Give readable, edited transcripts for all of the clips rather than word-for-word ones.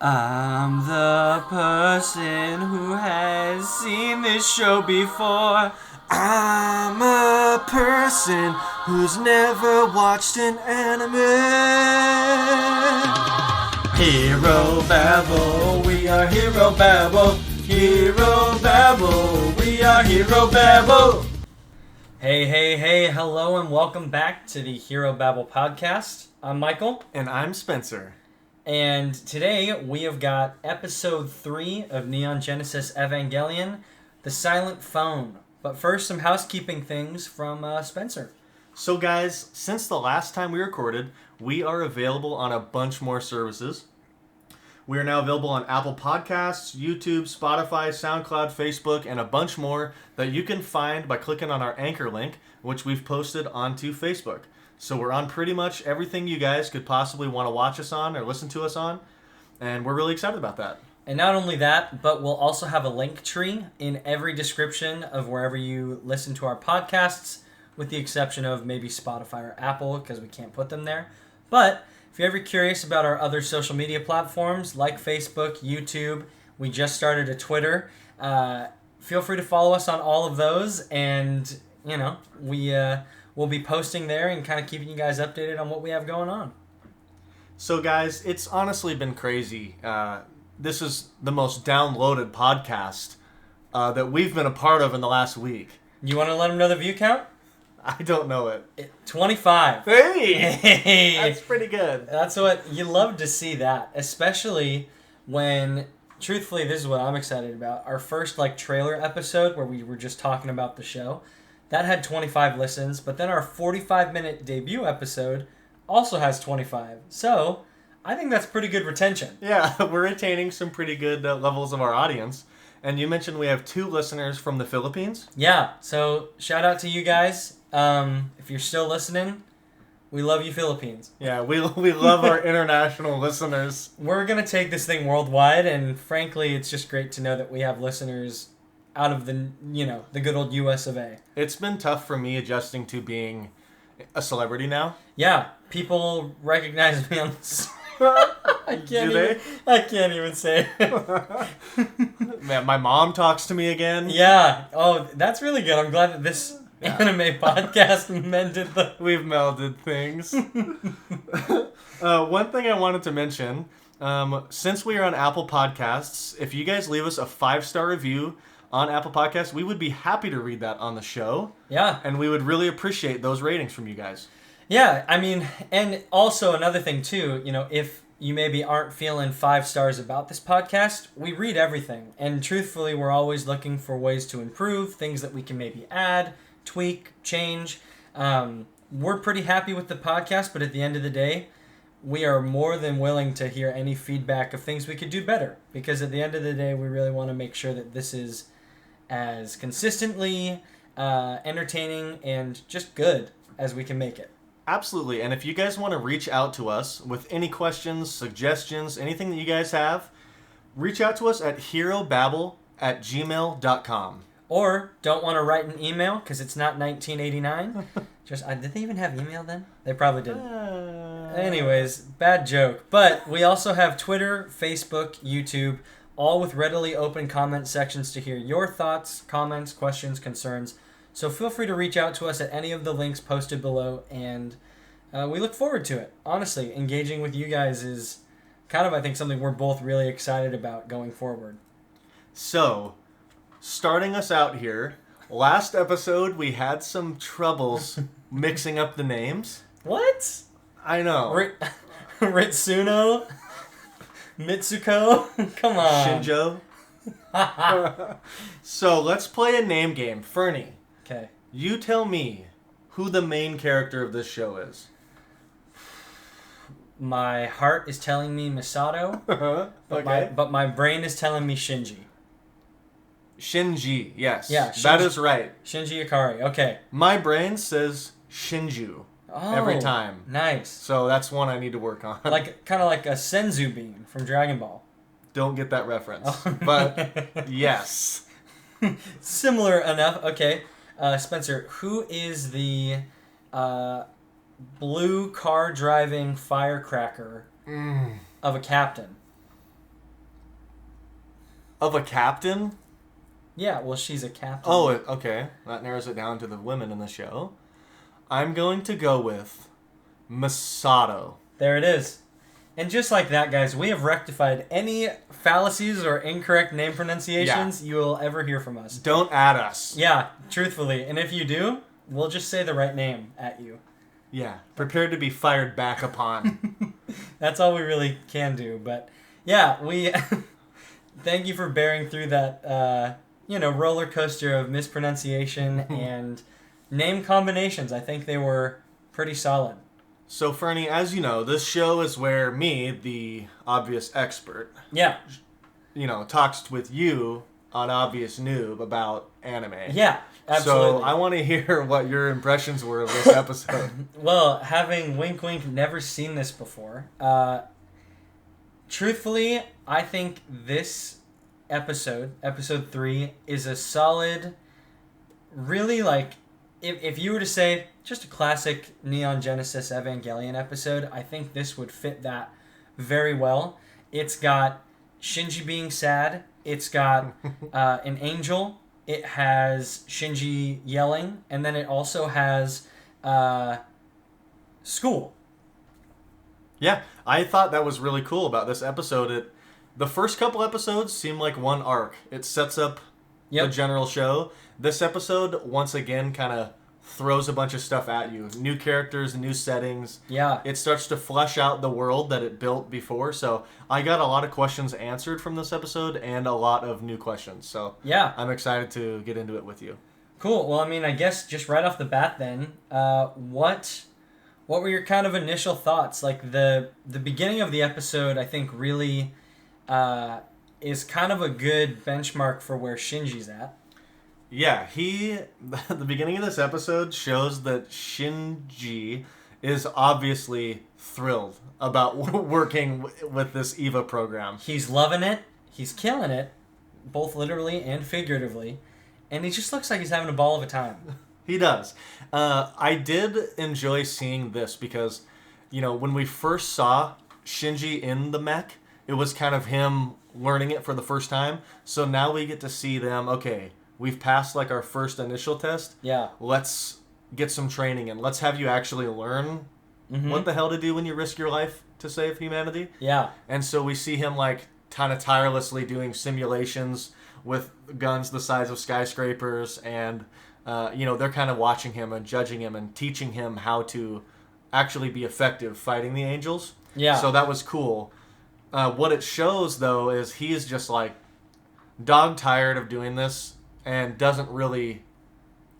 I'm the person who has seen this show before. I'm a person who's never watched an anime. HiroBabble, we are HiroBabble. HiroBabble, we are HiroBabble. Hey, hello and welcome back to the HiroBabble podcast. I'm Michael. And I'm Spencer. And today we have got episode 3 of Neon Genesis Evangelion, The Silent Phone. But first, some housekeeping things from Spencer. So guys, since the last time we recorded, we are available on a bunch more services. We are now available on Apple Podcasts, YouTube, Spotify, SoundCloud, Facebook, and a bunch more that you can find by clicking on our Anchor link, which we've posted onto Facebook. So we're on pretty much everything you guys could possibly want to watch us on or listen to us on, and we're really excited about that. And not only that, but we'll also have a link tree in every description of wherever you listen to our podcasts, with the exception of maybe Spotify or Apple, because we can't put them there. But if you're ever curious about our other social media platforms, like Facebook, YouTube, we just started a Twitter. Feel free to follow us on all of those, and, we'll be posting there and kind of keeping you guys updated on what we have going on. So guys, it's honestly been crazy. This is the most downloaded podcast that we've been a part of in the last week. You want to let them know the view count? I don't know it. 25. Hey! That's pretty good. That's what you love to see, that, especially when, truthfully, this is what I'm excited about. Our first trailer episode where we were just talking about the show, that had 25 listens, but then our 45-minute debut episode also has 25. So I think that's pretty good retention. Yeah, we're attaining some pretty good levels of our audience. And you mentioned we have 2 listeners from the Philippines. Yeah, so shout out to you guys. If you're still listening, we love you, Philippines. Yeah, we love our international listeners. We're going to take this thing worldwide, and frankly, it's just great to know that we have listeners out of the good old US of A. It's been tough for me adjusting to being a celebrity now. Yeah, people recognize me on the I can't even say it. Man, my mom talks to me again. Yeah. Oh, that's really good. I'm glad that this anime podcast mended the... We've melded things. One thing I wanted to mention, since we are on Apple Podcasts, if you guys leave us a 5-star review on Apple Podcasts, we would be happy to read that on the show. Yeah. And we would really appreciate those ratings from you guys. Yeah, I mean, and also another thing too, if you maybe aren't feeling 5 stars about this podcast, we read everything. And truthfully, we're always looking for ways to improve, things that we can maybe add, tweak, change. We're pretty happy with the podcast, but at the end of the day, we are more than willing to hear any feedback of things we could do better. Because at the end of the day, we really want to make sure that this is as consistently entertaining and just good as we can make it. Absolutely. And if you guys want to reach out to us with any questions, suggestions, anything that you guys have, reach out to us at HiroBabble@gmail.com. Or don't want to write an email because it's not 1989. Did they even have email then? They probably didn't. Anyways, bad joke. But we also have Twitter, Facebook, YouTube, all with readily open comment sections to hear your thoughts, comments, questions, concerns. So feel free to reach out to us at any of the links posted below, and we look forward to it. Honestly, engaging with you guys is kind of, I think, something we're both really excited about going forward. So, starting us out here, last episode we had some troubles mixing up the names. What? I know. Ritsuno? Mitsuko? Come on. Shinjo? So, let's play a name game. Fernie. Okay. You tell me who the main character of this show is. My heart is telling me Misato, Okay. but my brain is telling me Shinji. Shinji, yes. Yeah, that is right. Shinji Ikari, okay. My brain says Shinju every time. Nice. So that's one I need to work on. Kind of like a Senzu beam from Dragon Ball. Don't get that reference. But yes. Similar enough. Okay. Spencer, who is the blue car driving firecracker of a captain? of a captain. Yeah, well, she's a captain. Oh, okay. That narrows it down to the women in the show. I'm going to go with Masato. There it is. And just like that, guys, we have rectified any fallacies or incorrect name pronunciations you will ever hear from us. Don't add us. Yeah, truthfully. And if you do, we'll just say the right name at you. Yeah, prepared to be fired back upon. That's all we really can do. But yeah, we thank you for bearing through that, roller coaster of mispronunciation and name combinations. I think they were pretty solid. So, Fernie, as you know, this show is where me, the obvious expert, talks with you, an obvious noob, about anime. Yeah, absolutely. So, I want to hear what your impressions were of this episode. Well, having wink wink never seen this before, truthfully, I think this episode 3, is a solid, really, like, if you were to say just a classic Neon Genesis Evangelion episode, I think this would fit that very well. It's got Shinji being sad. It's got an angel. It has Shinji yelling. And then it also has school. Yeah, I thought that was really cool about this episode. The first couple episodes seem like one arc. It sets up the general show. This episode, once again, kind of throws a bunch of stuff at you. New characters, new settings. Yeah. It starts to flesh out the world that it built before. So I got a lot of questions answered from this episode and a lot of new questions. So yeah, I'm excited to get into it with you. Cool. Well, I mean, I guess just right off the bat then, what were your kind of initial thoughts? Like the beginning of the episode, I think really is kind of a good benchmark for where Shinji's at. Yeah, the beginning of this episode shows that Shinji is obviously thrilled about working with this EVA program. He's loving it. He's killing it, both literally and figuratively. And he just looks like he's having a ball of a time. He does. I did enjoy seeing this because, when we first saw Shinji in the mech, it was kind of him learning it for the first time. So now we get to see them, okay, we've passed like our first initial test. Yeah. Let's get some training in. Let's have you actually learn what the hell to do when you risk your life to save humanity. Yeah. And so we see him like kind of tirelessly doing simulations with guns the size of skyscrapers, and they're kind of watching him and judging him and teaching him how to actually be effective fighting the angels. Yeah. So that was cool. What it shows though is he's just like dog tired of doing this and doesn't really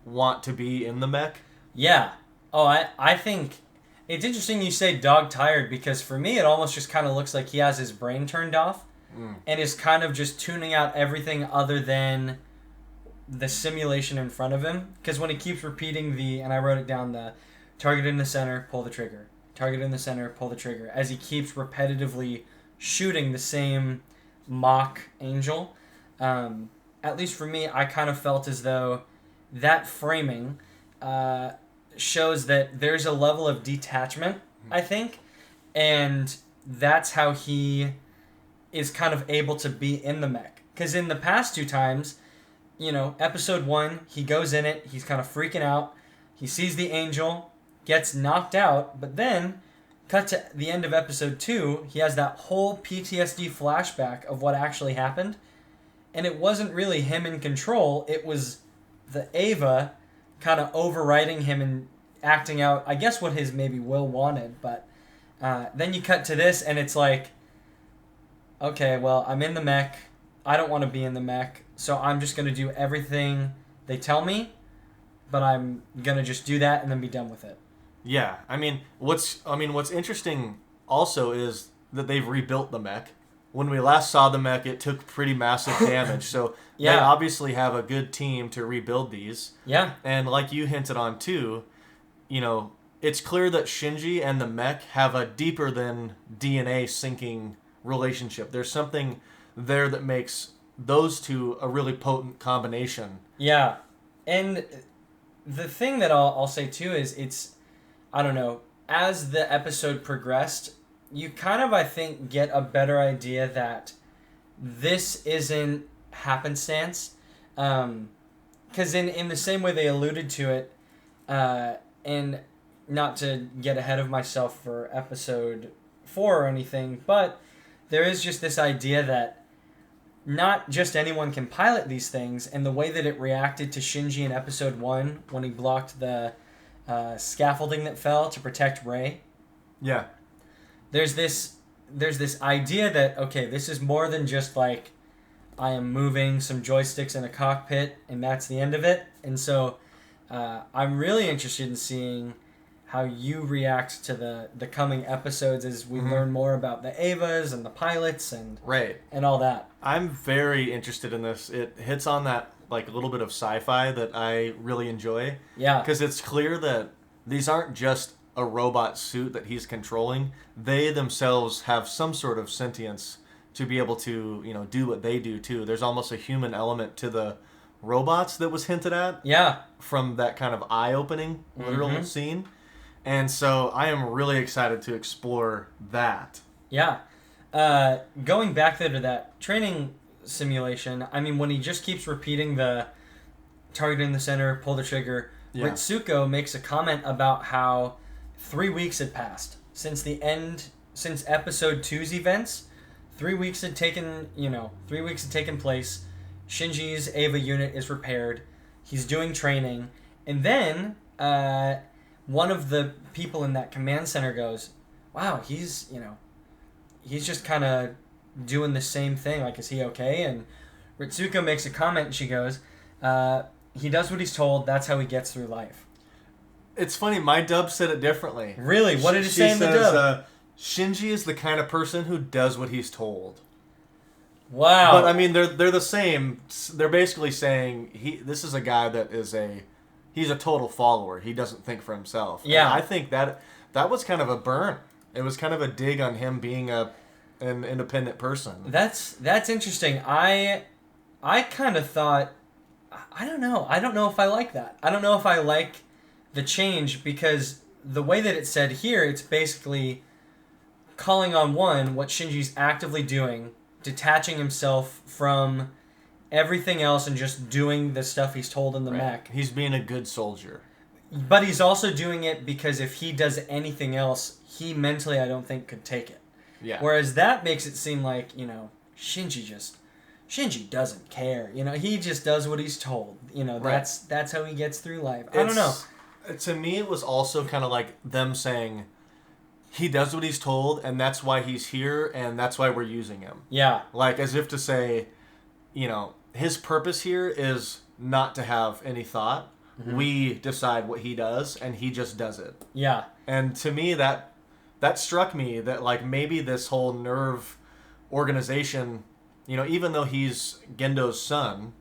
want to be in the mech. Yeah. Oh, I think it's interesting you say dog tired, because for me it almost just kind of looks like he has his brain turned off and is kind of just tuning out everything other than the simulation in front of him. Because when he keeps repeating and I wrote it down, the target in the center, pull the trigger. Target in the center, pull the trigger. As he keeps repetitively shooting the same mock angel. At least for me, I kind of felt as though that framing shows that there's a level of detachment, I think, and that's how he is kind of able to be in the mech. Because in the past 2 times, episode 1, he goes in it, he's kind of freaking out, he sees the angel, gets knocked out, but then, cut to the end of episode 2, he has that whole PTSD flashback of what actually happened. And it wasn't really him in control. It was the Ava kind of overriding him and acting out, I guess, what his maybe will wanted. But then you cut to this, and it's like, okay, well, I'm in the mech. I don't want to be in the mech, so I'm just going to do everything they tell me, but I'm going to just do that and then be done with it. Yeah, what's interesting also is that they've rebuilt the mech. When we last saw the mech, it took pretty massive damage. So they obviously have a good team to rebuild these. Yeah. And like you hinted on too, it's clear that Shinji and the mech have a deeper than DNA syncing relationship. There's something there that makes those two a really potent combination. Yeah. And the thing that I'll say too is it's, I don't know, as the episode progressed, you kind of, I think, get a better idea that this isn't happenstance. Because in the same way they alluded to it, and not to get ahead of myself for episode 4 or anything, but there is just this idea that not just anyone can pilot these things, and the way that it reacted to Shinji in episode 1 when he blocked the scaffolding that fell to protect Rei. Yeah. There's this idea that, okay, this is more than just like I am moving some joysticks in a cockpit and that's the end of it. And so I'm really interested in seeing how you react to the coming episodes as we learn more about the Evas and the pilots and all that. I'm very interested in this. It hits on that like a little bit of sci-fi that I really enjoy. Yeah. Because it's clear that these aren't just a robot suit that he's controlling. They themselves have some sort of sentience to be able to, do what they do too. There's almost a human element to the robots that was hinted at. Yeah. From that kind of eye-opening literal scene. And so I am really excited to explore that. Yeah. Going back there to that training simulation, I mean, when he just keeps repeating the target in the center, pull the trigger, Ritsuko makes a comment about how 3 weeks had passed since episode 2's events. 3 weeks had taken place. Shinji's Eva unit is repaired. He's doing training. And then one of the people in that command center goes, wow, he's just kind of doing the same thing. Like, is he okay? And Ritsuko makes a comment and she goes, he does what he's told. That's how he gets through life. It's funny. My dub said it differently. Really? What did it say in the dub? Shinji is the kind of person who does what he's told. Wow. But I mean, they're the same. They're basically saying this is a guy that he's a total follower. He doesn't think for himself. Yeah. And I think that was kind of a burn. It was kind of a dig on him being an independent person. That's interesting. I kind of thought, I don't know. I don't know if I like that. I don't know if I like the change, because the way that it's said here, it's basically calling on what Shinji's actively doing, detaching himself from everything else and just doing the stuff he's told in the mech. He's being a good soldier. But he's also doing it because if he does anything else, he mentally, I don't think, could take it. Yeah. Whereas that makes it seem like, Shinji doesn't care. He just does what he's told. That's how he gets through life. I don't know. To me, it was also kind of like them saying, he does what he's told, and that's why he's here, and that's why we're using him. Yeah. Like, as if to say, his purpose here is not to have any thought. Mm-hmm. We decide what he does, and he just does it. Yeah. And to me, that struck me that, like, maybe this whole nerve organization, even though he's Gendo's son,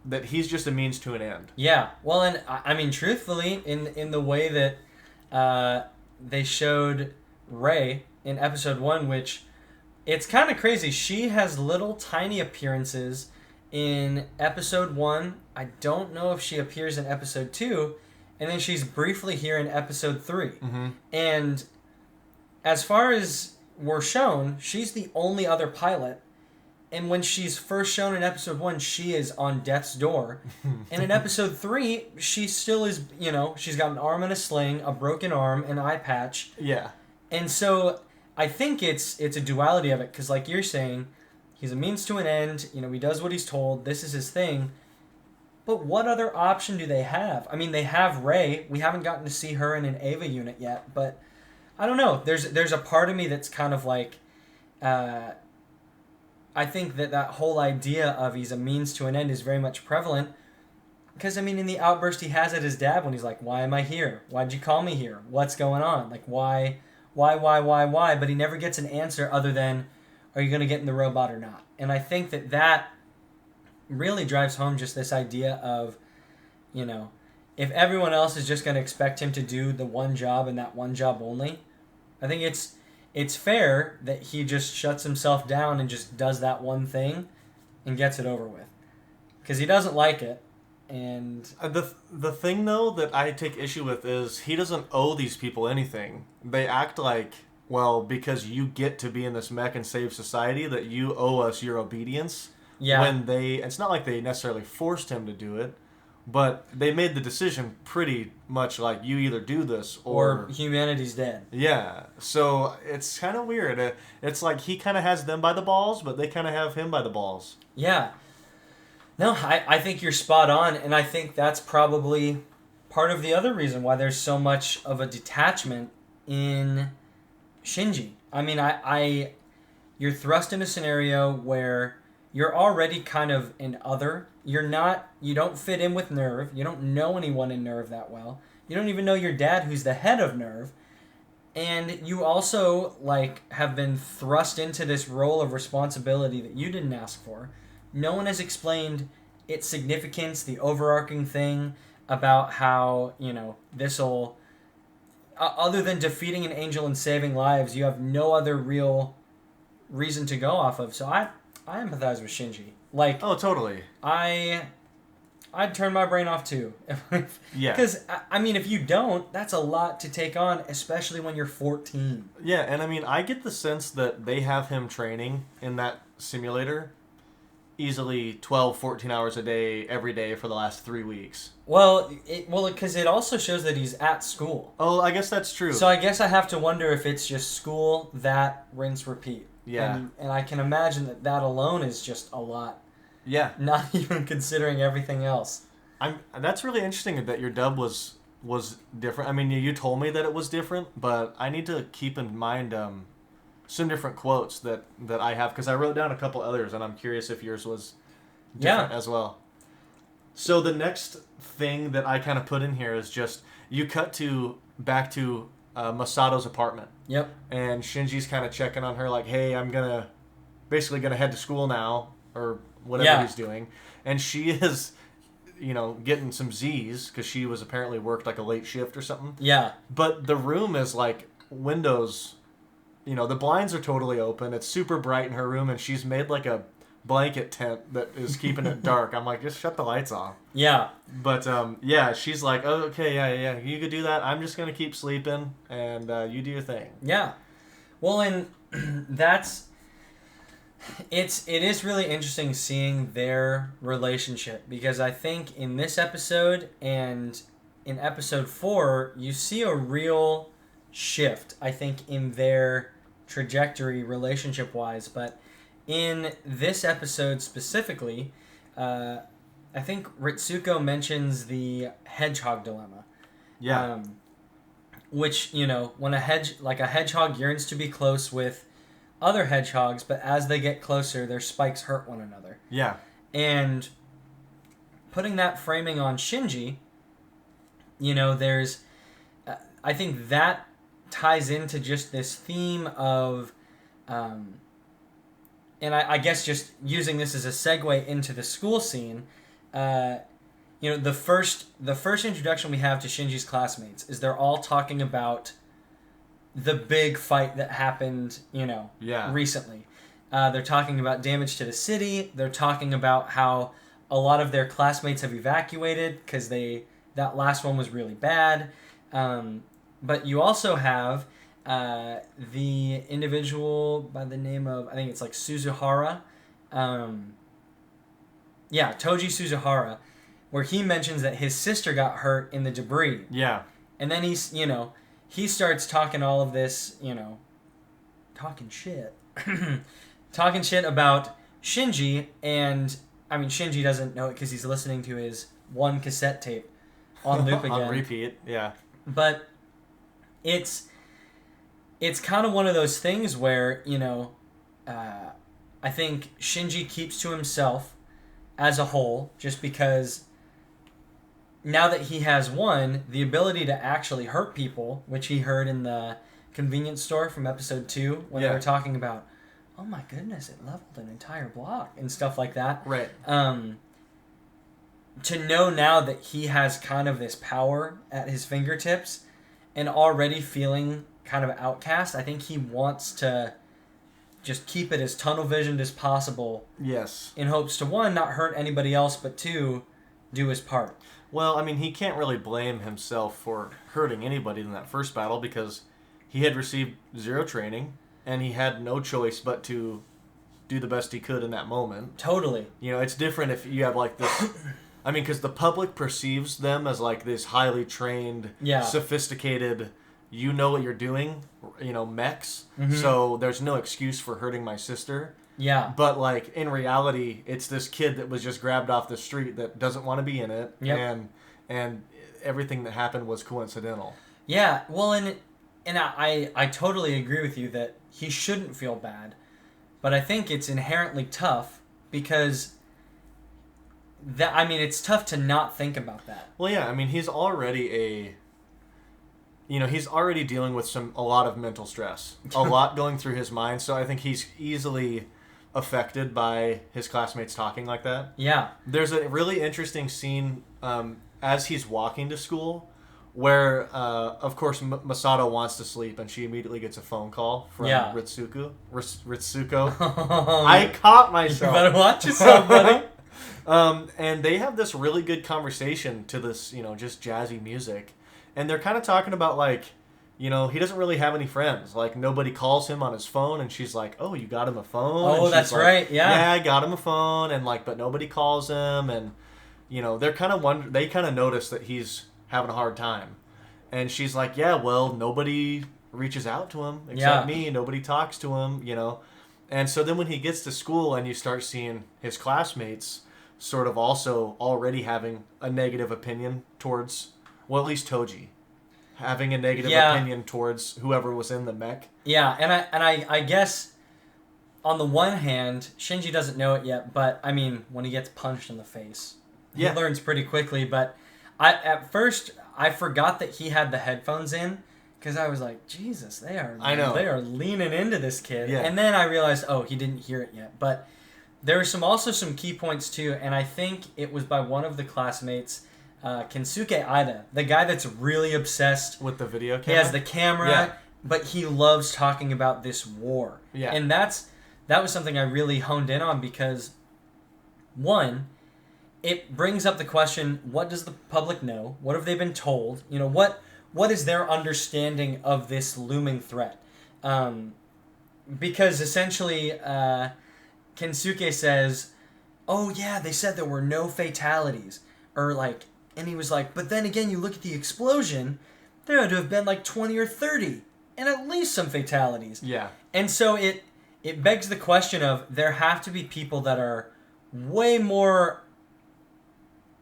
that he's just a means to an end. Yeah. Well, and I mean, truthfully, in the way that they showed Rei in episode 1, which it's kind of crazy. She has little tiny appearances in episode 1. I don't know if she appears in episode 2, and then she's briefly here in episode 3. Mm-hmm. And as far as we're shown, she's the only other pilot. And when she's first shown in episode 1, she is on death's door. And in episode 3, she still is, she's got an arm in a sling, a broken arm, an eye patch. Yeah. And so I think it's a duality of it, because like you're saying, he's a means to an end, he does what he's told, this is his thing. But what other option do they have? I mean, they have Rei. We haven't gotten to see her in an Eva unit yet, but I don't know. There's a part of me that's kind of like, I think that whole idea of he's a means to an end is very much prevalent. Because, I mean, in the outburst he has at his dad when he's like, why am I here? Why'd you call me here? What's going on? Like, why? But he never gets an answer other than, are you going to get in the robot or not? And I think that really drives home just this idea of, if everyone else is just going to expect him to do the one job and that one job only, I think it's fair that he just shuts himself down and just does that one thing and gets it over with. Because he doesn't like it. And the thing, though, that I take issue with is he doesn't owe these people anything. They act like well, because you get to be in this mech and save society, that you owe us your obedience. Yeah. When it's not like they necessarily forced him to do it, but they made the decision pretty much like, you either do this or humanity's dead. Yeah. So it's kind of weird. It's like he kind of has them by the balls, but they kind of have him by the balls. Yeah. No, I think you're spot on, and I think that's probably part of the other reason why there's so much of a detachment in Shinji. I mean, you're thrust in a scenario where you're already kind of an other. You don't fit in with Nerve. You don't know anyone in Nerve that well. You don't even know your dad, who's the head of Nerve. And you also, have been thrust into this role of responsibility that you didn't ask for. No one has explained its significance, the overarching thing about how, this'll... other than defeating an angel and saving lives, you have no other real reason to go off of. So I empathize with Shinji. Oh, totally. I'd turn my brain off too. Yeah. Because, I mean, if you don't, that's a lot to take on, especially when you're 14. Yeah, and I mean, I get the sense that they have him training in that simulator easily 12, 14 hours a day, every day for the last 3 weeks. Well, because it also shows that he's at school. Oh, I guess that's true. So I guess I have to wonder if it's just school, that, rinse, repeat. Yeah. And I can imagine that alone is just a lot. Yeah. Not even considering everything else. That's really interesting that your dub was different. I mean, you told me that it was different, but I need to keep in mind some different quotes that I have, because I wrote down a couple others, and I'm curious if yours was different as well. So the next thing that I kind of put in here is just, you cut back to Masato's apartment. Yep. And Shinji's kind of checking on her like, hey, I'm basically gonna head to school now, or whatever he's doing. And she is, getting some Z's, because she was apparently worked like a late shift or something. Yeah. But the room is like windows, the blinds are totally open. It's super bright in her room, and she's made like a blanket tent that is keeping it dark. I'm like, just shut the lights off. Yeah. But she's like, oh, okay, yeah, you could do that. I'm just gonna keep sleeping, and you do your thing. Yeah. Well, and it is really interesting seeing their relationship, because I think in this episode and in episode 4, you see a real shift, I think, in their trajectory relationship-wise. But in this episode specifically, I think Ritsuko mentions the hedgehog dilemma. Yeah. Which, when a hedgehog yearns to be close with other hedgehogs, but as they get closer, their spikes hurt one another. Yeah. And putting that framing on Shinji, there's... I think that ties into just this theme of... and I guess just using this as a segue into the school scene, the first introduction we have to Shinji's classmates is they're all talking about the big fight that happened, recently. They're talking about damage to the city. They're talking about how a lot of their classmates have evacuated because that last one was really bad. But you also have the individual by the name of, I think it's like Suzuhara. Toji Suzuhara, where he mentions that his sister got hurt in the debris. Yeah. And then he starts talking all of this, talking shit. Talking shit about Shinji, and, I mean, Shinji doesn't know it because he's listening to his one cassette tape on loop again. On repeat, yeah. But it's kind of one of those things where, I think Shinji keeps to himself as a whole, just because now that he has won, the ability to actually hurt people, which he heard in the convenience store from episode 2, when they were talking about, oh my goodness, it leveled an entire block and stuff like that. Right. To know now that he has kind of this power at his fingertips and already feeling kind of outcast, I think he wants to just keep it as tunnel visioned as possible. Yes. In hopes to, 1, not hurt anybody else, but 2, do his part. Well, I mean, he can't really blame himself for hurting anybody in that first battle, because he had received zero training, and he had no choice but to do the best he could in that moment. Totally. You know, it's different if you have like this. I mean, because the public perceives them as like this highly trained, sophisticated, you know what you're doing, you know, mechs. Mm-hmm. So there's no excuse for hurting my sister. Yeah. But like in reality, it's this kid that was just grabbed off the street that doesn't want to be in it, and everything that happened was coincidental. Yeah. Well, and I totally agree with you that he shouldn't feel bad, but I think it's inherently tough because it's tough to not think about that. Well, yeah. I mean, he's already he's already dealing with a lot of mental stress, a lot going through his mind. So I think he's easily affected by his classmates talking like that. Yeah. There's a really interesting scene as he's walking to school where, of course, Masato wants to sleep, and she immediately gets a phone call from Ritsuko. I caught myself. You better watch yourself, buddy. And they have this really good conversation to this, just jazzy music. And they're kind of talking about, like, he doesn't really have any friends. Like, nobody calls him on his phone, and she's like, oh, you got him a phone? Oh, that's like, right, yeah. Yeah, I got him a phone, and, like, but nobody calls him, and, they're kind of they kind of notice that he's having a hard time. And she's like, yeah, well, nobody reaches out to him except me. Nobody talks to him, And so then when he gets to school and you start seeing his classmates sort of also already having a negative opinion towards, well, at least Toji, having a negative opinion towards whoever was in the mech. Yeah, and I guess on the one hand, Shinji doesn't know it yet, but I mean, when he gets punched in the face, he learns pretty quickly. But at first I forgot that he had the headphones in because I was like, Jesus, they are leaning into this kid. Yeah. And then I realized, oh, he didn't hear it yet. But there were also some key points too, and I think it was by one of the classmates. Kensuke Ida, the guy that's really obsessed with the video camera. He has the camera, but he loves talking about this war. Yeah. And that was something I really honed in on because, one, it brings up the question, what does the public know? What have they been told? What is their understanding of this looming threat? Because essentially, Kensuke says, oh yeah, they said there were no fatalities. Or like, and he was like, but then again, you look at the explosion, there had to have been like 20 or 30, and at least some fatalities. Yeah. And so it begs the question of, there have to be people that are way more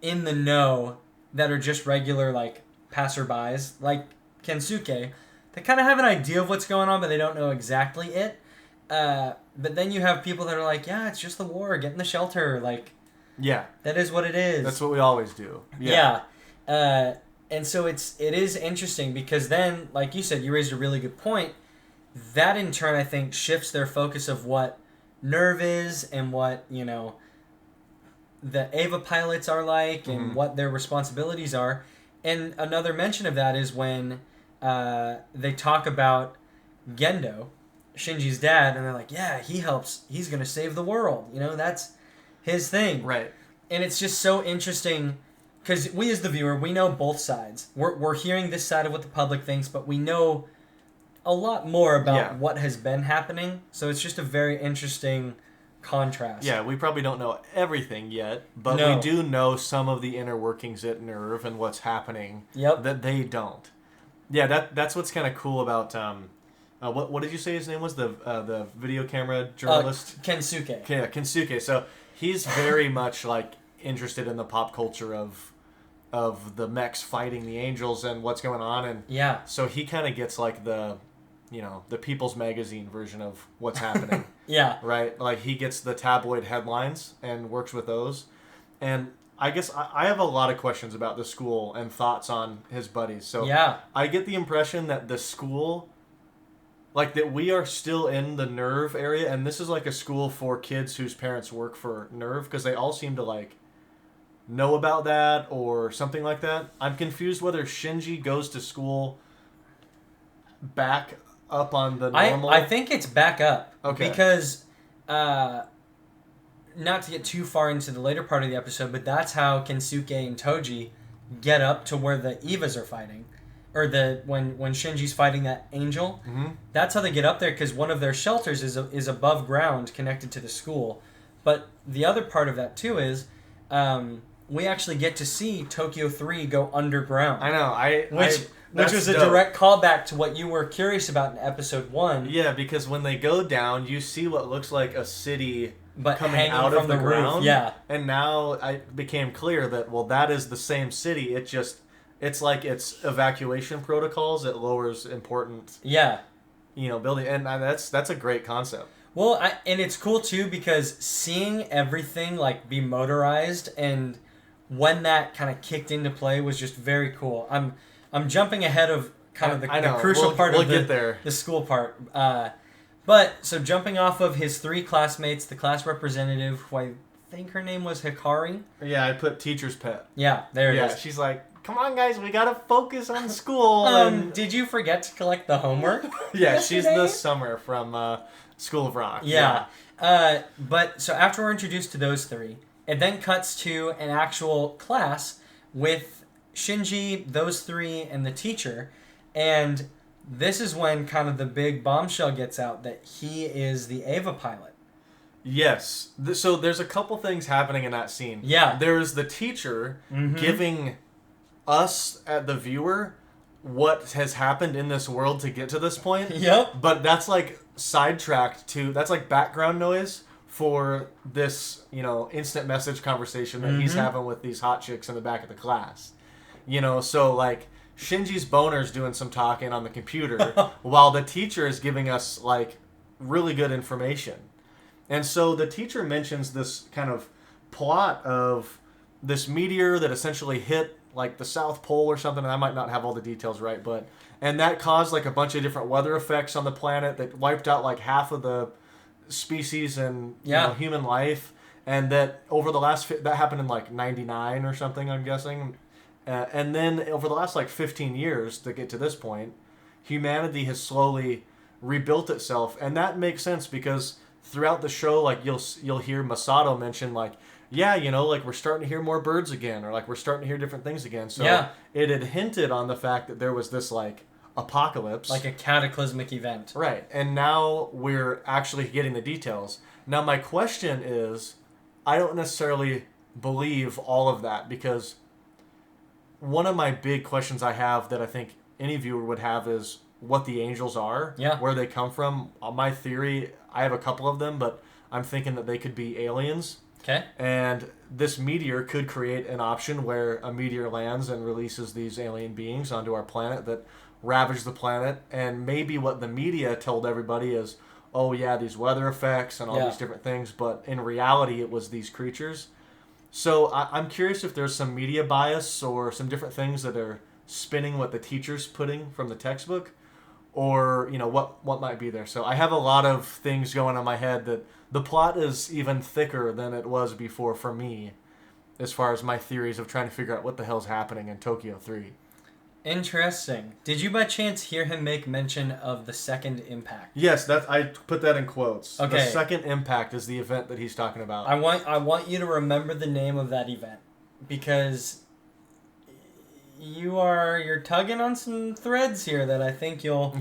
in the know that are just regular, like, passerbys, like Kensuke, that kind of have an idea of what's going on, but they don't know exactly it. But then you have people that are like, yeah, it's just the war, get in the shelter, like... Yeah. That is what it is. That's what we always do. Yeah. And so it is interesting because then, like you said, you raised a really good point. That in turn, I think, shifts their focus of what NERV is and what, the Eva pilots are like and what their responsibilities are. And another mention of that is when they talk about Gendo, Shinji's dad, and they're like, yeah, he's going to save the world. That's his thing. Right. And it's just so interesting because we as the viewer, we know both sides. We're hearing this side of what the public thinks, but we know a lot more about what has been happening. So it's just a very interesting contrast. Yeah, we probably don't know everything yet, but we do know some of the inner workings at NERV and what's happening that they don't. Yeah, that's what's kind of cool about... what did you say his name was? The video camera journalist? Kensuke. Yeah, Kensuke. So... he's very much like interested in the pop culture of the mechs fighting the angels and what's going on, and so he kind of gets like the People's Magazine version of what's happening. Right, like he gets the tabloid headlines and works with those. And I guess I have a lot of questions about the school and thoughts on his buddies. So I get the impression that the school, like that we are still in the NERV area, and this is like a school for kids whose parents work for NERV, because they all seem to like know about that or something like that. I'm confused whether Shinji goes to school back up on the normal... I think it's back up. Okay. Because, not to get too far into the later part of the episode, but that's how Kensuke and Toji get up to where the Evas are fighting. or when Shinji's fighting that angel. Mm-hmm. That's how they get up there, because one of their shelters is above ground, connected to the school. But the other part of that too is, we actually get to see Tokyo 3 go underground. I know. Which was a direct callback to what you were curious about in episode 1. Yeah, because when they go down, you see what looks like a city but coming out of the ground. Roof. Yeah. And now it became clear that, well, that is the same city. It's like its evacuation protocols. It lowers important, building. And that's a great concept. Well, and it's cool too, because seeing everything like be motorized, and when that kind of kicked into play was just very cool. I'm jumping ahead of kind of the crucial part of the school part. But, so jumping off of his 3 classmates, the class representative, who I think her name was Hikari. Yeah, I put teacher's pet. Yeah, there it is. Yeah, she's like, come on guys, we gotta focus on school. Did you forget to collect the homework? Yeah, she's the Summer from School of Rock. Yeah. But, so after we're introduced to those 3, it then cuts to an actual class with Shinji, those 3, and the teacher, and this is when kind of the big bombshell gets out that he is the Eva pilot. Yes. So there's a couple things happening in that scene. Yeah. There's the teacher giving us, the viewer, what has happened in this world to get to this point. Yep. But that's like sidetracked to, that's like background noise for this, instant message conversation that he's having with these hot chicks in the back of the class. So like Shinji's boner's doing some talking on the computer while the teacher is giving us like really good information. And so the teacher mentions this kind of plot of this meteor that essentially hit like the South Pole or something, and I might not have all the details right, and that caused like a bunch of different weather effects on the planet that wiped out like half of the species and human life, and that over the that happened in like 99 or something, I'm guessing. And then over the last like 15 years to get to this point, humanity has slowly rebuilt itself, and that makes sense because throughout the show, like you'll hear Masato mention like, like we're starting to hear more birds again, or like we're starting to hear different things again. So it had hinted on the fact that there was this like apocalypse, like a cataclysmic event, right? And now we're actually getting the details. Now my question is, I don't necessarily believe all of that, because one of my big questions I have that I think any viewer would have is what the angels are, where they come from. My theory, I have a couple of them, but I'm thinking that they could be aliens. Okay. And this meteor could create an option where a meteor lands and releases these alien beings onto our planet that ravage the planet. And maybe what the media told everybody is, oh yeah, these weather effects and all these different things. But in reality, it was these creatures. So I'm curious if there's some media bias or some different things that are spinning what the teacher's putting from the textbook, or what might be there. So I have a lot of things going on in my head that the plot is even thicker than it was before for me, as far as my theories of trying to figure out what the hell's happening in Tokyo 3. Interesting. Did you by chance hear him make mention of the second impact? Yes, I put that in quotes. Okay. The second impact is the event that he's talking about. I want you to remember the name of that event, because you're tugging on some threads here that I think you'll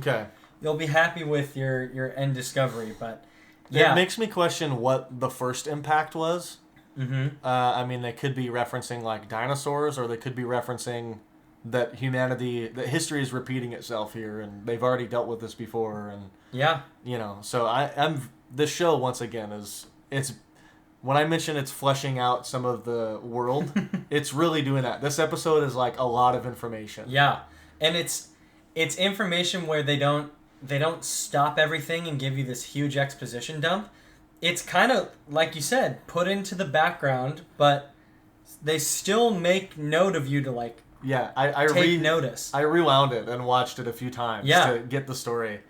be happy with your end discovery. But it makes me question what the first impact was. Mm-hmm. They could be referencing like dinosaurs, or they could be referencing that that history is repeating itself here, and they've already dealt with this before, and so this show once again it's when I mention it's fleshing out some of the world, it's really doing that. This episode is like a lot of information. Yeah, and it's information where they don't stop everything and give you this huge exposition dump. It's kind of, like you said, put into the background, but they still make note of you to like I take notice. I rewound it and watched it a few times to get the story.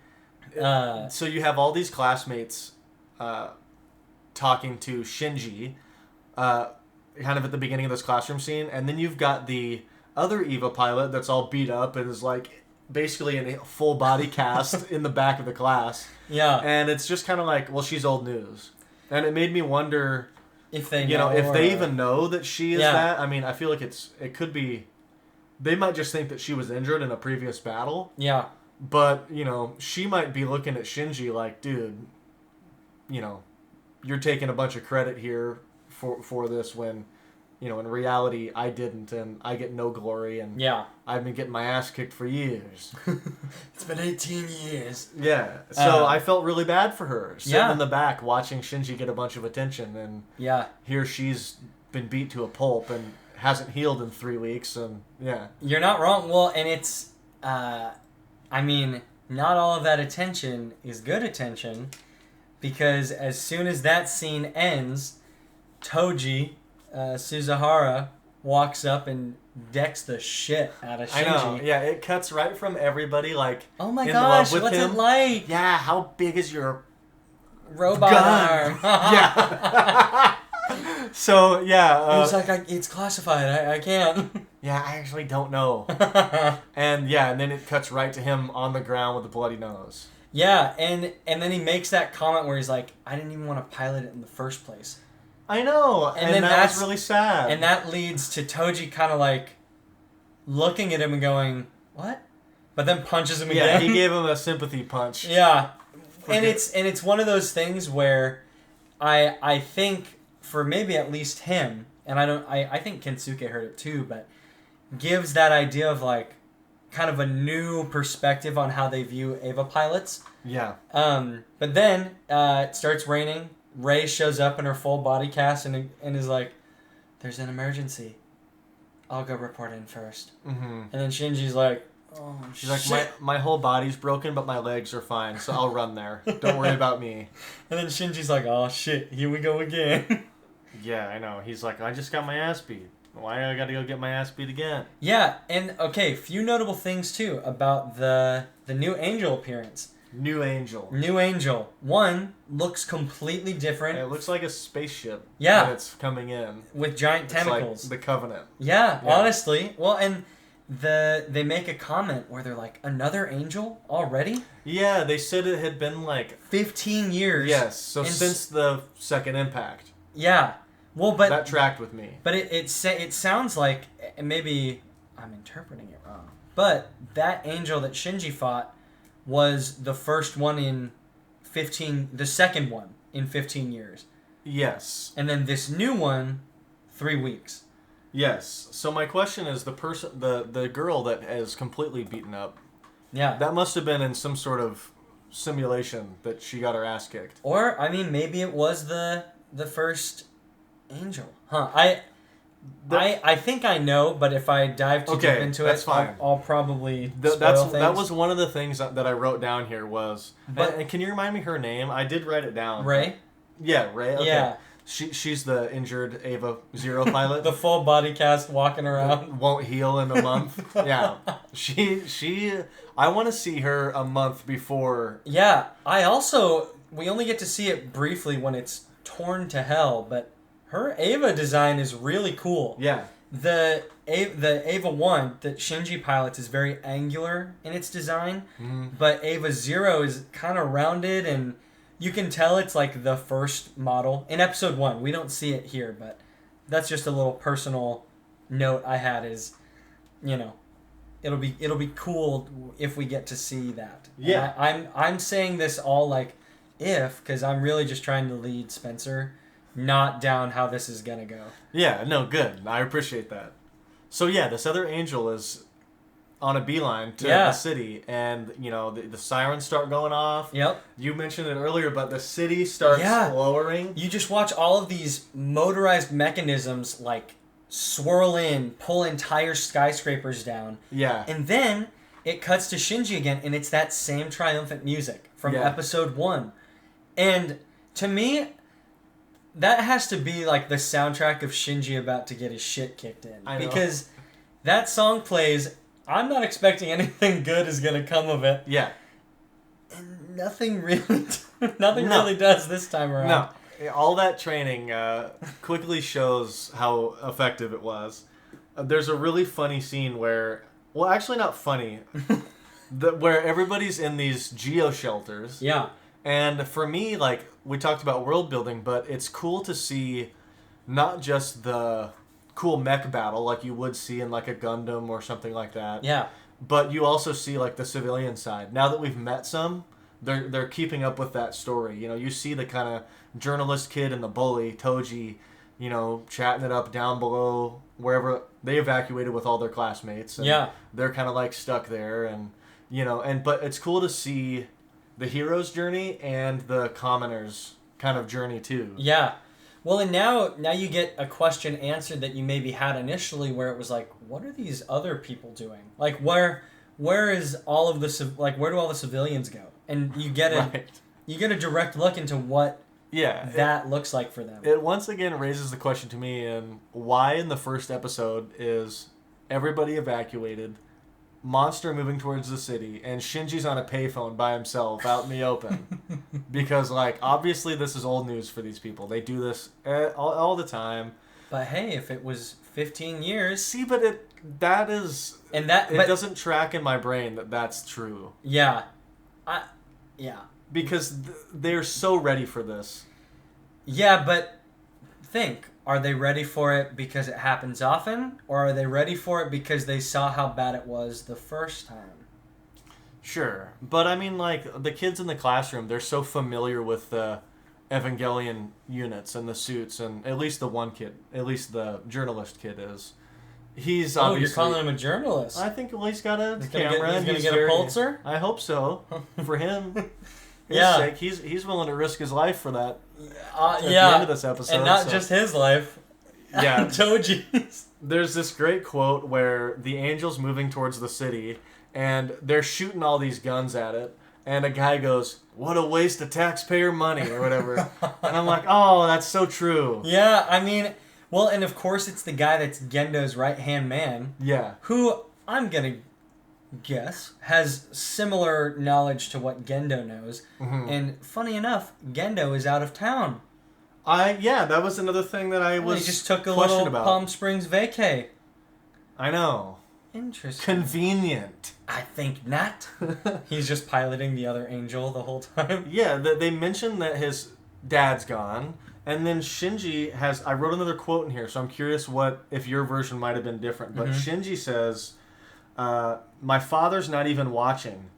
So you have all these classmates talking to Shinji, kind of at the beginning of this classroom scene, and then you've got the other Eva pilot that's all beat up and is like basically in a full body cast in the back of the class. Yeah. And it's just kind of like, well, she's old news. And it made me wonder if they if they even know that she is that. I mean, I feel like it could be they might just think that she was injured in a previous battle. Yeah. But, she might be looking at Shinji like, dude, you're taking a bunch of credit here for this when, in reality, I didn't, and I get no glory, and I've been getting my ass kicked for years. It's been 18 years. Yeah. So I felt really bad for her, sitting in the back watching Shinji get a bunch of attention, and here she's been beat to a pulp and hasn't healed in 3 weeks, and You're not wrong. Well, and it's, not all of that attention is good attention, because as soon as that scene ends, Toji, Suzuhara, walks up and decks the shit out of Shinji. I know. Yeah, it cuts right from everybody oh my in gosh, love with what's him. it like? Yeah, how big is your robot gun? arm? Yeah. So, yeah. He's like, it's classified. I can't. Yeah, I actually don't know. And then it cuts right to him on the ground with a bloody nose. Yeah, and then he makes that comment where he's like, I didn't even want to pilot it in the first place. I know, and then that's really sad. And that leads to Toji kind of like looking at him and going, what? But then punches him again. Yeah, he gave him a sympathy punch. Yeah. And it's one of those things where I think for maybe at least him, and I think Kensuke heard it too, but gives that idea of like kind of a new perspective on how they view Eva pilots. Yeah. But then it starts raining. Rei shows up in her full body cast and is like, there's an emergency. I'll go report in first. Mm-hmm. And then Shinji's like, oh, she's like, my whole body's broken, but my legs are fine, so I'll run there. Don't worry about me. And then Shinji's like, oh shit, here we go again. Yeah, I know. He's like, I just got my ass beat. Why I gotta go get my ass beat again? Yeah, and okay, few notable things too about the new Angel appearance. New Angel. One looks completely different. It looks like a spaceship. Yeah. When it's coming in. With giant tentacles. Like the Covenant. Yeah, honestly. Well, and they make a comment where they're like, another angel already? Yeah, they said it had been like 15 years. Yes, so since the second impact. Yeah. Well, but that tracked with me. But it sounds like, maybe I'm interpreting it wrong, but that angel that Shinji fought was the first one in 15, the second one in 15 years. Yes. And then this new one, 3 weeks. Yes. So my question is, the girl that is completely beaten up. Yeah. That must have been in some sort of simulation that she got her ass kicked. Or maybe it was the first angel. Huh. I think I know, but if I dive too deep into it, I'll probably spoil things. That was one of the things that I wrote down here was... and can you remind me her name? I did write it down. Ray? Yeah, Ray. Okay. Yeah. She's the injured Eva Zero pilot. The full body cast walking around. Won't heal in a month. Yeah. I want to see her a month before. Yeah. We only get to see it briefly when it's torn to hell, but her Eva design is really cool. Yeah. The Eva 1 that Shinji pilots is very angular in its design, but Eva 0 is kind of rounded, and you can tell it's like the first model. In episode 1, we don't see it here, but that's just a little personal note I had is, it'll be cool if we get to see that. Yeah. I'm saying this all like because I'm really just trying to lead Spencer not down how this is gonna go. Yeah, no, good. I appreciate that. So yeah, this other angel is on a beeline to the city, and the sirens start going off. Yep. You mentioned it earlier, but the city starts lowering. You just watch all of these motorized mechanisms like swirl in, pull entire skyscrapers down. Yeah. And then it cuts to Shinji again, and it's that same triumphant music from episode 1. And to me, that has to be like the soundtrack of Shinji about to get his shit kicked in. I know. Because that song plays, I'm not expecting anything good is going to come of it. Yeah. And nothing really does this time around. No. All that training quickly shows how effective it was. There's a really funny scene where... Well, actually not funny. Where everybody's in these geo shelters. Yeah. And for me, like, we talked about world building, but it's cool to see not just the cool mech battle like you would see in like a Gundam or something like that. Yeah. But you also see like the civilian side. Now that we've met some, they're keeping up with that story. You know, you see the kind of journalist kid and the bully, Toji, you know, chatting it up down below wherever they evacuated with all their classmates. And Yeah. they're kind of like stuck there, and you know, but it's cool to see the hero's journey and the commoner's kind of journey too. Yeah. Well, and now you get a question answered that you maybe had initially, where it was like, what are these other people doing? Like, where is all of the like, where do all the civilians go? And you get a direct look into what that looks like for them. It once again raises the question to me, and why in the first episode is everybody evacuated, Monster moving towards the city, and Shinji's on a payphone by himself out in the open? Because, like, obviously this is old news for these people. They do this all the time. But hey, if it was 15 years... See, but it doesn't track in my brain that that's true. Yeah. Because they're so ready for this. Yeah, but think, are they ready for it because it happens often? Or are they ready for it because they saw how bad it was the first time? Sure. But I mean, like, the kids in the classroom, they're so familiar with the Evangelion units and the suits, and at least the one kid, at least the journalist kid is. He's obviously... you're calling him a journalist? I think, well, he's got a camera. He's going to get a Pulitzer? I hope so. For him. His Yeah. sake, he's willing to risk his life for that. At the Yeah. end of this episode. And not just his life. Yeah. Toji's. There's this great quote where the angel's moving towards the city, and they're shooting all these guns at it, and a guy goes, "What a waste of taxpayer money," or whatever. And I'm like, oh, that's so true. Yeah, I mean, well, and of course it's the guy that's Gendo's right-hand man. Yeah. Who, I'm going to guess, has similar knowledge to what Gendo knows. Mm-hmm. And funny enough, Gendo is out of town. That was another thing that I was He just took a questioned little about. Palm Springs vacay. I know. Interesting. Convenient. I think not. He's just piloting the other angel the whole time. Yeah, they mentioned that his dad's gone, and then Shinji has... I wrote another quote in here, so I'm curious if your version might have been different. But Shinji says, "My father's not even watching.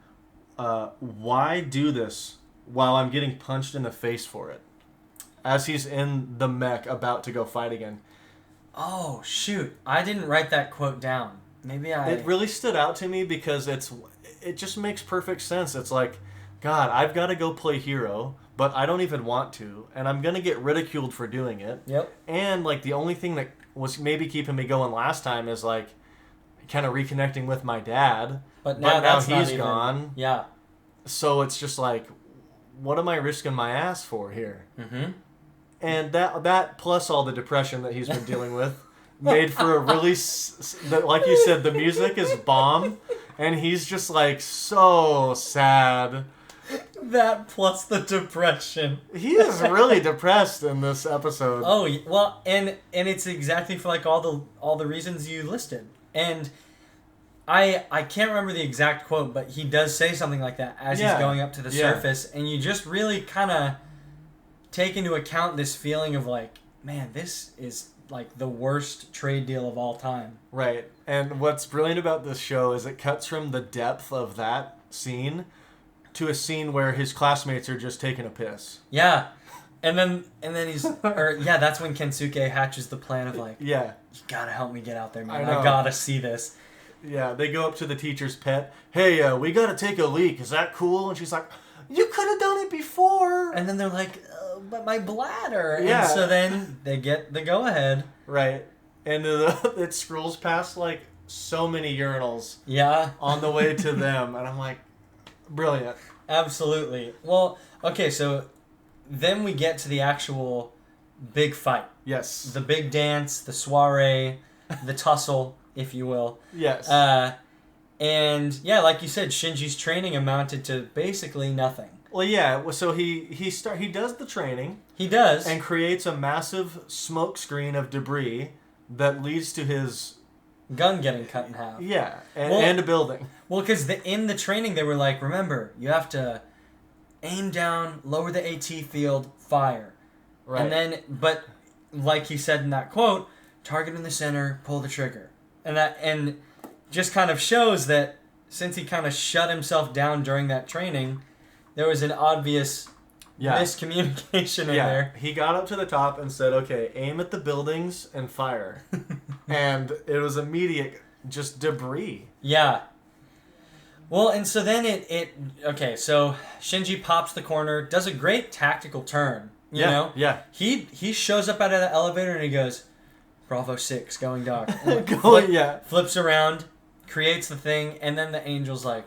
Why do this while I'm getting punched in the face for it?" As he's in the mech about to go fight again. Oh, shoot. I didn't write that quote down. Maybe I... It really stood out to me because it just makes perfect sense. It's like, God, I've got to go play hero, but I don't even want to, and I'm going to get ridiculed for doing it. Yep. And, like, the only thing that was maybe keeping me going last time is, like, kind of reconnecting with my dad. But now he's gone. Yeah. So it's just like, what am I risking my ass for here? Mm-hmm. And that plus all the depression that he's been dealing with made for a really, like you said, the music is bomb, and he's just like so sad. That plus the depression. He is really depressed in this episode. Oh, well, and it's exactly for like all the reasons you listed. And I can't remember the exact quote, but he does say something like that as he's going up to the surface, and you just really kind of take into account this feeling of like, man, this is like the worst trade deal of all time. Right. And what's brilliant about this show is it cuts from the depth of that scene to a scene where his classmates are just taking a piss. Yeah. And then that's when Kensuke hatches the plan of like, you gotta help me get out there, man. I I gotta see this. Yeah, they go up to the teacher's pet. Hey, we gotta take a leak. Is that cool? And she's like, you could have done it before. And then they're like, but my bladder. Yeah. And so then they get the go-ahead. Right. And it scrolls past like so many urinals. Yeah. On the way to them. And I'm like, brilliant. Absolutely. Well, okay, so then we get to the actual big fight. Yes. The big dance, the soiree, the tussle, if you will. Yes. And yeah, like you said, Shinji's training amounted to basically nothing. Well, yeah. So he does the training. He does. And creates a massive smoke screen of debris that leads to his gun getting cut in half. Yeah, and a building. Well, because in the training they were like, remember, you have to aim down, lower the AT field, fire. Right. And then, but like he said in that quote, target in the center, pull the trigger. And just kind of shows that since he kind of shut himself down during that training, there was an obvious miscommunication in there. He got up to the top and said, okay, aim at the buildings and fire. And it was immediate, just debris. Yeah. Well, and so then okay, so Shinji pops the corner, does a great tactical turn, you know? Yeah. He shows up out of the elevator and he goes, Bravo 6, going dark. Flips around, creates the thing, and then the angel's like,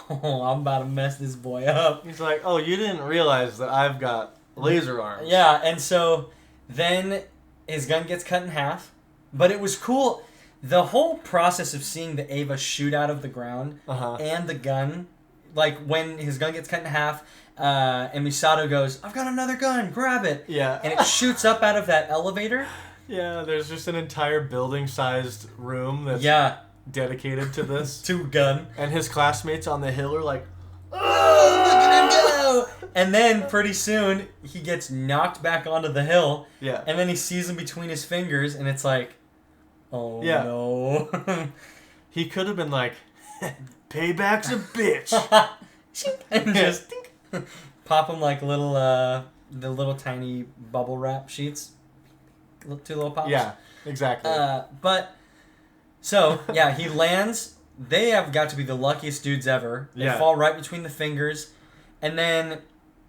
oh, I'm about to mess this boy up. He's like, oh, you didn't realize that I've got laser arms. Yeah, and so then his gun gets cut in half, but it was cool. The whole process of seeing the Eva shoot out of the ground and the gun, like when his gun gets cut in half, and Misato goes, I've got another gun, grab it. Yeah. And it shoots up out of that elevator. Yeah, there's just an entire building-sized room that's dedicated to this. To gun. And his classmates on the hill are like, oh, look at him go! And then pretty soon, he gets knocked back onto the hill. Yeah. And then he sees him between his fingers, and it's like, oh no. He could have been like, payback's a bitch. And just pop him like little, the little tiny bubble wrap sheets. 2 little pops. Yeah, exactly. But, so, yeah, he lands. They have got to be the luckiest dudes ever. They fall right between the fingers. And then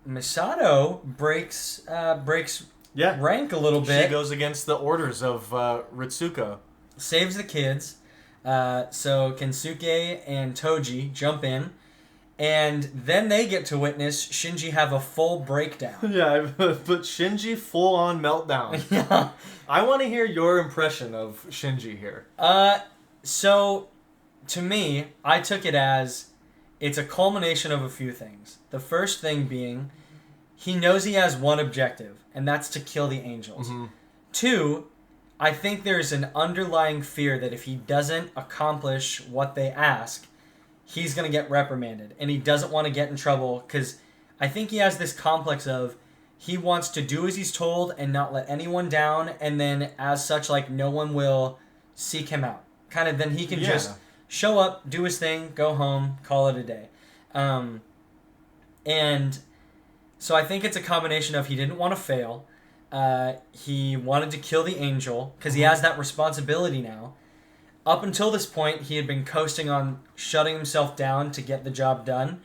Misato breaks rank a little bit. She goes against the orders of Ritsuko. Saves the kids. So Kensuke and Toji jump in. And then they get to witness Shinji have a full breakdown. Yeah, but Shinji full-on meltdown. Yeah. I want to hear your impression of Shinji here. So, to me, I took it as it's a culmination of a few things. The first thing being, he knows he has one objective, and that's to kill the angels. Mm-hmm. 2, I think there's an underlying fear that if he doesn't accomplish what they ask, he's going to get reprimanded. And he doesn't want to get in trouble because I think he has this complex of he wants to do as he's told and not let anyone down. And then as such, like, no one will seek him out. Kind of then he can just show up, do his thing, go home, call it a day. And so I think it's a combination of he didn't want to fail. He wanted to kill the angel because he has that responsibility now. Up until this point, he had been coasting on shutting himself down to get the job done.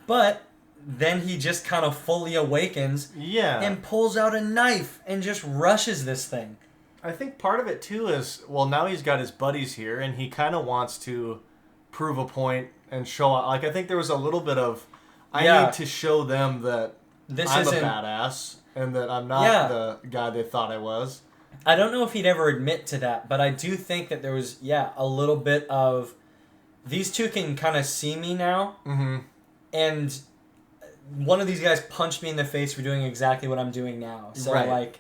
But then he just kind of fully awakens and pulls out a knife and just rushes this thing. I think part of it, too, is, well, now he's got his buddies here, and he kind of wants to prove a point and show out. Like, I think there was a little bit of, I need to show them that I'm a badass and that I'm not the guy they thought I was. I don't know if he'd ever admit to that, but I do think that there was, a little bit of, these two can kind of see me now, and one of these guys punched me in the face for doing exactly what I'm doing now. So, like,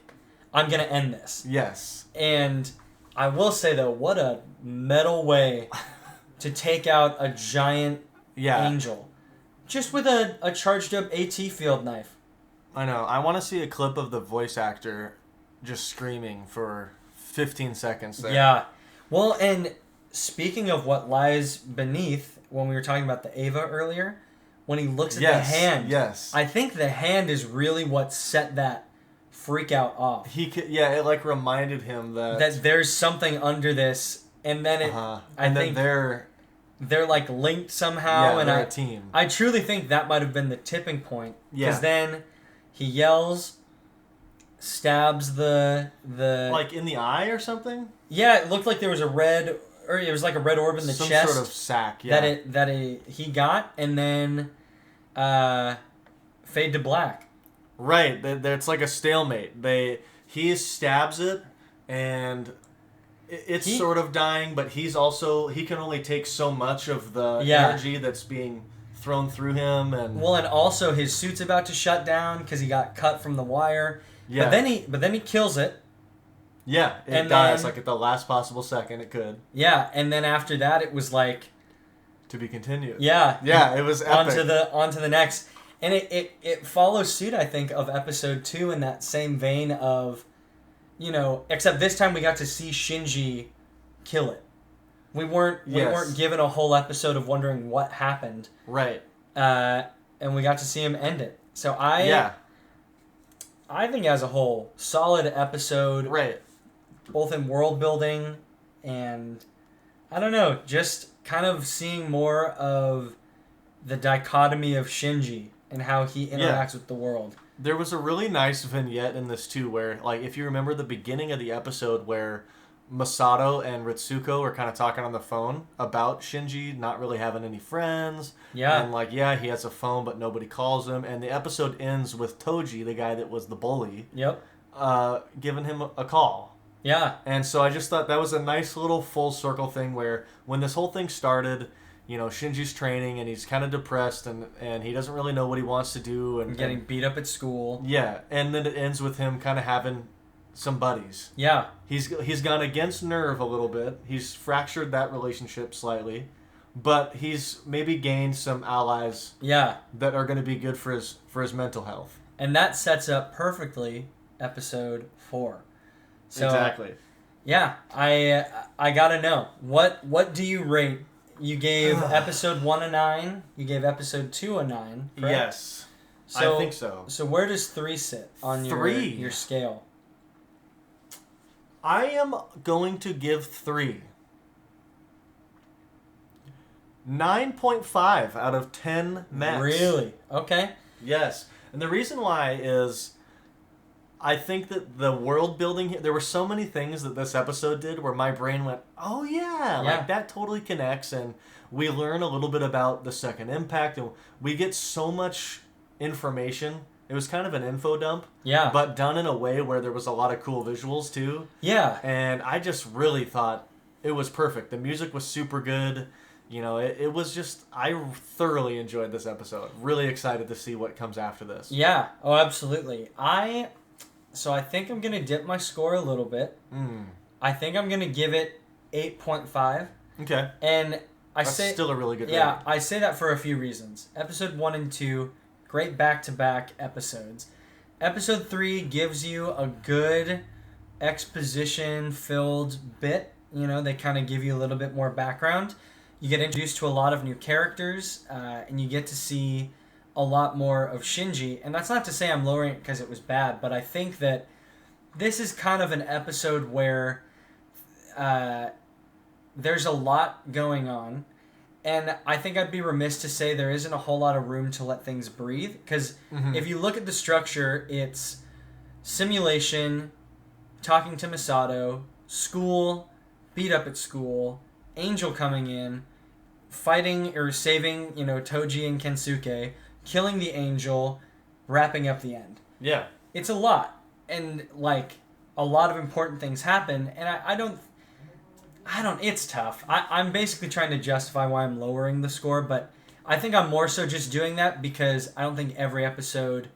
I'm going to end this. Yes. And I will say, though, what a metal way to take out a giant angel. Just with a charged up AT field knife. I know. I want to see a clip of the voice actor just screaming for 15 seconds there. Yeah. Well, and speaking of what lies beneath, when we were talking about the Eva earlier, when he looks at the hand, I think the hand is really what set that freak out off. It like reminded him that there's something under this, and then it, I think they're like linked somehow, and they're a team. I truly think that might have been the tipping point. Because then he yells, stabs the like in the eye or something. Yeah, it looked like there was a red, or it was like a red orb in the chest. Some sort of sac. That he got, and then fade to black. Right, it's like a stalemate. He stabs it, and it's sort of dying, but he can only take so much of the energy that's being thrown through him, and also his suit's about to shut down because he got cut from the wire. Yeah, but then he kills it. Yeah, it dies like at the last possible second it could. Yeah, and then after that it was like to be continued. Yeah, it was epic. onto the next. And it follows suit, I think, of episode 2 in that same vein of except this time we got to see Shinji kill it. We weren't given a whole episode of wondering what happened. Right. And we got to see him end it. So Yeah. I think as a whole, solid episode. Right. Both in world building and I don't know, just kind of seeing more of the dichotomy of Shinji and how he interacts with the world. There was a really nice vignette in this too where, like, if you remember the beginning of the episode where Masato and Ritsuko are kind of talking on the phone about Shinji not really having any friends. Yeah. And, like, yeah, he has a phone, but nobody calls him. And the episode ends with Toji, the guy that was the bully, Yep. giving him a call. Yeah. And so I just thought that was a nice little full circle thing where when this whole thing started, Shinji's training and he's kind of depressed and he doesn't really know what he wants to do. And getting beat up at school. Yeah. And then it ends with him kind of having some buddies. Yeah. He's gone against Nerve a little bit. He's fractured that relationship slightly. But he's maybe gained some allies that are going to be good for his mental health. And that sets up perfectly episode 4. So, exactly. Yeah, I gotta know. What do you rate? You gave episode 1 a 9. You gave episode 2 a 9. Correct? Yes. So, I think so. So where does 3 sit on your scale? I am going to give 3 9.5 out of 10 max. Really? Okay. Yes. And the reason why is I think that the world building, there were so many things that this episode did where my brain went, oh yeah, like that totally connects. And we learn a little bit about the second impact and we get so much information. It was kind of an info dump. Yeah. But done in a way where there was a lot of cool visuals too. Yeah. And I just really thought it was perfect. The music was super good. It was just, I thoroughly enjoyed this episode. Really excited to see what comes after this. Yeah. Oh, absolutely. So I think I'm going to dip my score a little bit. I think I'm going to give it 8.5. Okay. And That's still a really good rating. Yeah, I say that for a few reasons. Episode 1 and 2, great back-to-back episodes. Episode 3 gives you a good exposition-filled bit. They kind of give you a little bit more background. You get introduced to a lot of new characters, and you get to see a lot more of Shinji. And that's not to say I'm lowering it because it was bad, but I think that this is kind of an episode where there's a lot going on. And I think I'd be remiss to say there isn't a whole lot of room to let things breathe. Because if you look at the structure, it's simulation, talking to Masato, school, beat up at school, Angel coming in, fighting or saving, Toji and Kensuke, killing the Angel, wrapping up the end. Yeah. It's a lot. And, a lot of important things happen. And I don't, it's tough. I'm basically trying to justify why I'm lowering the score, but I think I'm more so just doing that because I don't think every episode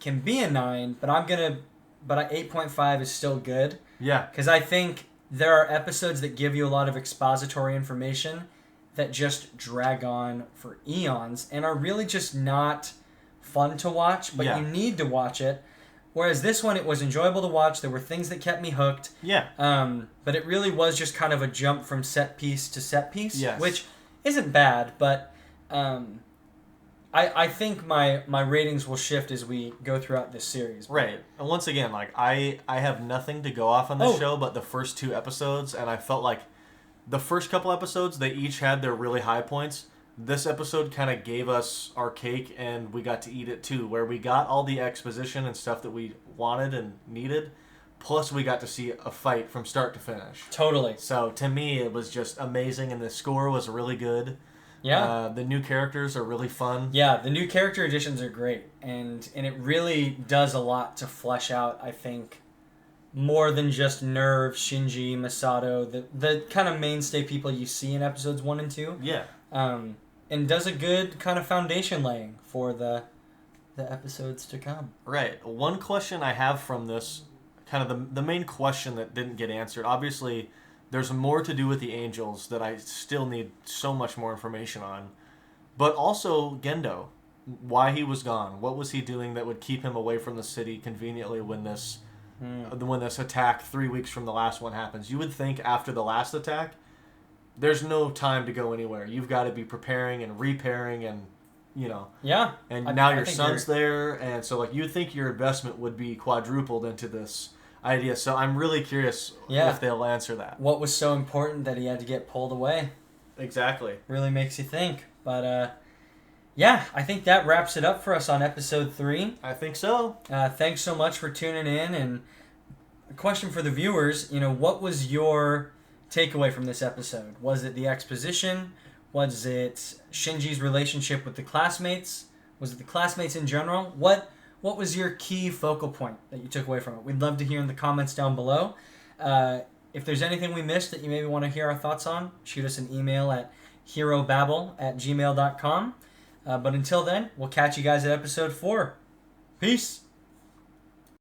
can be a 9, but 8.5 is still good. Yeah. Because I think there are episodes that give you a lot of expository information that just drag on for eons and are really just not fun to watch, but you need to watch it. Whereas this one, it was enjoyable to watch. There were things that kept me hooked. Yeah. But it really was just kind of a jump from set piece to set piece, yes. Which isn't bad, but I think my ratings will shift as we go throughout this series. Right. And once again, I have nothing to go off on this show but the first 2 episodes, and I felt like the first couple episodes, they each had their really high points. This episode kind of gave us our cake, and we got to eat it too, where we got all the exposition and stuff that we wanted and needed, plus we got to see a fight from start to finish. Totally. So to me, it was just amazing, and the score was really good. Yeah. The new characters are really fun. Yeah, the new character additions are great, and it really does a lot to flesh out, I think, more than just Nerve, Shinji, Masato, the kind of mainstay people you see in episodes 1 and 2. Yeah. And does a good kind of foundation laying for the episodes to come. Right. One question I have from this, kind of the main question that didn't get answered, obviously there's more to do with the Angels that I still need so much more information on. But also Gendo, why he was gone. What was he doing that would keep him away from the city conveniently when this when this attack 3 weeks from the last one happens. You would think after the last attack, there's no time to go anywhere. You've got to be preparing and repairing and, Yeah. And now your son's there, and so like you'd think your investment would be quadrupled into this idea. So I'm really curious if they'll answer that. What was so important that he had to get pulled away? Exactly. Really makes you think. But I think that wraps it up for us on episode 3. I think so. Thanks so much for tuning in. And a question for the viewers, what was your takeaway from this episode? Was it the exposition? Was it Shinji's relationship with the classmates? Was it the classmates in general? What was your key focal point that you took away from it? We'd love to hear in the comments down below. If there's anything we missed that you maybe want to hear our thoughts on, shoot us an email at HiroBabble@gmail.com. But until then, we'll catch you guys at episode 4. Peace!